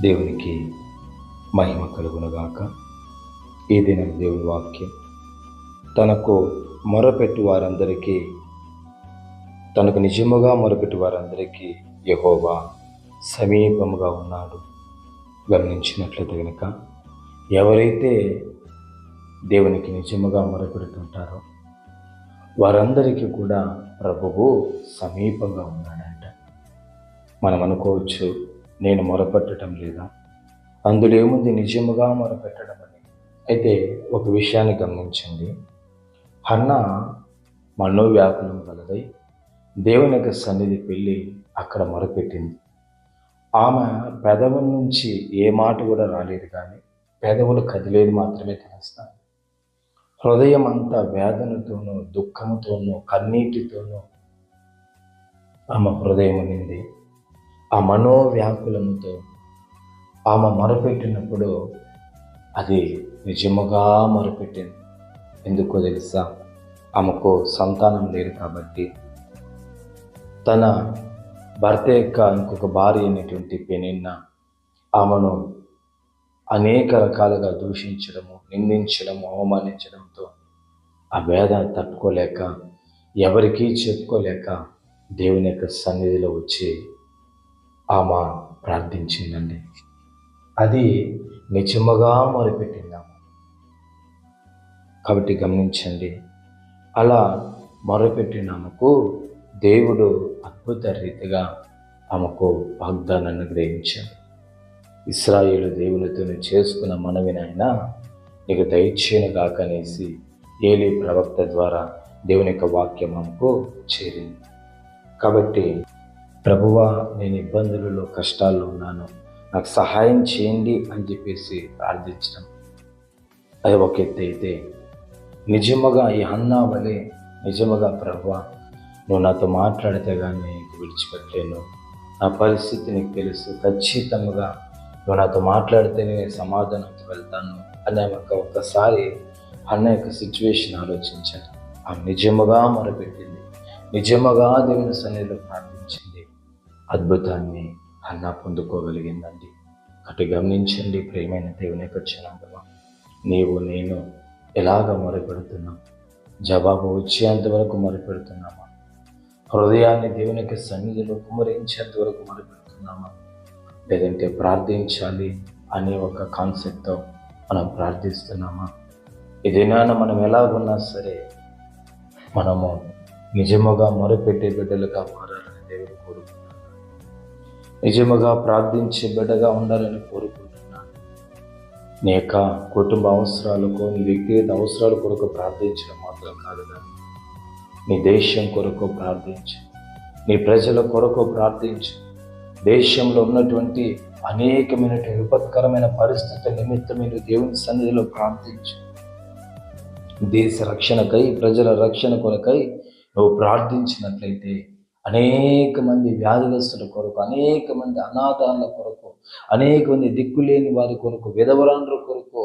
దేవునికి మహిమ కలుగునుగాక. ఈ దినం దేవుని వాక్యం తనకు మొరపెట్టు వారందరికీ, తనకు నిజముగా మొరపెట్టు వారందరికీ యెహోవా సమీపముగా ఉన్నాడు. గమనించినట్లయితే కనుక ఎవరైతే దేవునికి నిజముగా మొరపెడుతుంటారో వారందరికీ కూడా ప్రభువు సమీపంగా ఉన్నాడంట. మనం అనుకోవచ్చు, నేను మొరపెట్టడం లేదా, అందులో ఏముంది నిజముగా మొరపెట్టడం అని. అయితే ఒక విషయాన్ని గమనించండి. హన్నా మనోవ్యాకులం కలదై దేవుని యొక్క సన్నిధికి వెళ్ళి అక్కడ మొరపెట్టింది. ఆమె పెదవుల నుంచి ఏ మాట కూడా రాలేదు, కానీ పెదవులు కదిలేదు మాత్రమే తెలుస్తాయి. హృదయం అంతా వేదనతోనూ, దుఃఖముతోనూ, కన్నీటితోనూ ఆమె హృదయం నిండి ఆ మనోవ్యాకులముతో ఆమె మొరపెట్టినప్పుడు అది నిజముగా మొరపెట్టింది. ఎందుకో తెలుసా? ఆమెకు సంతానం లేదు కాబట్టి తన భర్త యొక్క ఇంకొక భార్య అయినటువంటి పెనిన్న ఆమెను అనేక రకాలుగా దూషించడము, నిందించడము, అవమానించడంతో ఆ వేదన తట్టుకోలేక, ఎవరికీ చెప్పుకోలేక దేవుని యొక్క సన్నిధిలో వచ్చి ఆమె ప్రార్థించిందండి. అది నిజముగా మొరపెట్టింది ఆమె. కాబట్టి గమనించండి, అలా మొరపెట్టిన ఆమెకు దేవుడు అద్భుత రీతిగా ఆమెకు వాగ్దానాన్ని గ్రహించాడు. ఇశ్రాయేలు దేవునితో చేసుకున్న మనవినైనా నీకు దయచేయను గాక అనేసి ఏలీ ప్రవక్త ద్వారా దేవుని యొక్క వాక్యం ఆమెకు చేరింది. కాబట్టి ప్రభువా, నేను ఇబ్బందులలో, కష్టాల్లో ఉన్నాను, నాకు సహాయం చేయండి అని చెప్పేసి ప్రార్థించడం అది ఒక ఎత్తు అయితే, నిజముగా ఈ హన్నా వలె నిజముగా ప్రభువా, నువ్వు నాతో మాట్లాడితే కానీ నీకు విడిచిపెట్టలేను, నా పరిస్థితి నీకు తెలుసు, ఖచ్చితంగా నువ్వు నాతో మాట్లాడితేనే నేను సమాధానంతో వెళ్తాను అనే ఒక్కసారి అన్న యొక్క సిచ్యువేషన్ ఆలోచించాను. ఆ నిజముగా మొరపెట్టింది, నిజముగా దేవుని సన్నిధిలో ప్రార్థించింది. అద్భుతాన్ని అన్న పొందుకోగలిగిందండి. అటు గమనించండి ప్రియమైన దేవుని యొక్క జనాంగమా, నీవు నేను ఎలాగ మొరపెడుతున్నాం? జవాబు వచ్చేంత వరకు మొరపెడుతున్నామా? హృదయాన్ని దేవునికి సన్నిధిలో కుమరించేంత వరకు మొరపెడుతున్నామా? లేదంటే ప్రార్థించాలి అనే ఒక కాన్సెప్ట్తో మనం ప్రార్థిస్తున్నామా? ఏదైనా మనం ఎలాగున్నా సరే మనము నిజముగా మొరపెట్టే బిడ్డలుగా మారాలని దేవుడు కోరుకుంటున్నాడు. నిజముగా ప్రార్థించే బిడ్డగా ఉండాలని కోరుకుంటున్నాను. నీ యొక్క కుటుంబ అవసరాలకు, నీ వ్యక్తిగత అవసరాల కొరకు ప్రార్థించడం మాత్రం కాదు, కానీ నీ దేశం కొరకు ప్రార్థించు, నీ ప్రజల కొరకు ప్రార్థించు. దేశంలో ఉన్నటువంటి అనేకమైనటువంటి విపత్కరమైన పరిస్థితుల నిమిత్తం మీరు దేవుని సన్నిధిలో ప్రార్థించు. దేశ రక్షణకై, ప్రజల రక్షణ కొరకై నువ్వు ప్రార్థించినట్లయితే అనేక మంది వ్యాధిగ్రస్తుల కొరకు, అనేక మంది అనాథాల కొరకు, అనేక మంది దిక్కులేని వారి కొరకు, విధవరాండ్రుల కొరకు,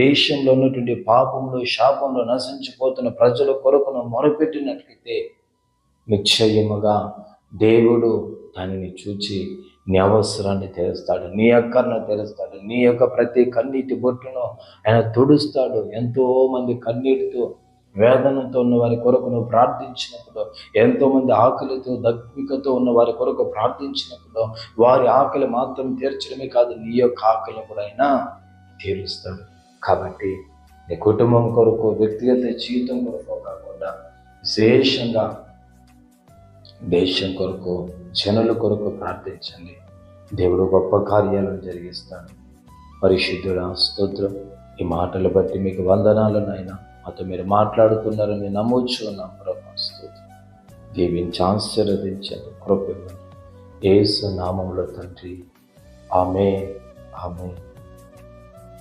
దేశంలో ఉన్నటువంటి పాపంలో, శాపంలో నశించిపోతున్న ప్రజల కొరకు నువ్వు మొరపెట్టినట్లయితే నిశ్చయముగా దేవుడు దానిని చూచి నీ అవసరాన్ని తెలుస్తాడు, నీ అక్కర్ను తెలుస్తాడు, నీ యొక్క ప్రతి కన్నీటి బొట్టును ఆయన తుడుస్తాడు. ఎంతోమంది కన్నీటితో, వేదనతో ఉన్న వారి కొరకు నువ్వు ప్రార్థించినప్పుడు, ఎంతోమంది ఆకలితో, దగ్గికతో ఉన్న వారి కొరకు ప్రార్థించినప్పుడు వారి ఆకలి మాత్రం తీర్చడమే కాదు, నీ యొక్క ఆకలి కూడా ఆయన తీరుస్తాడు. కాబట్టి నీ కుటుంబం కొరకు, వ్యక్తిగత జీవితం కొరకు కాకుండా విశేషంగా దేశం కొరకు, జనుల కొరకు ప్రార్థించండి. దేవుడు గొప్ప కార్యాలను జరిగిస్తాడు. పరిశుద్ధుడా, స్తోత్రం. ఈ మాటలు బట్టి మీకు వందనాలు నాయనా. మాతో మీరు మాట్లాడుతున్నారని నమ్ముచున్నాం ప్రభా. స్తోత్రం. దీవించి ఆశీర్వదించండి, కృప ఇవ్వండి. యేసు నామములో తండ్రి, ఆమేన్, ఆమేన్.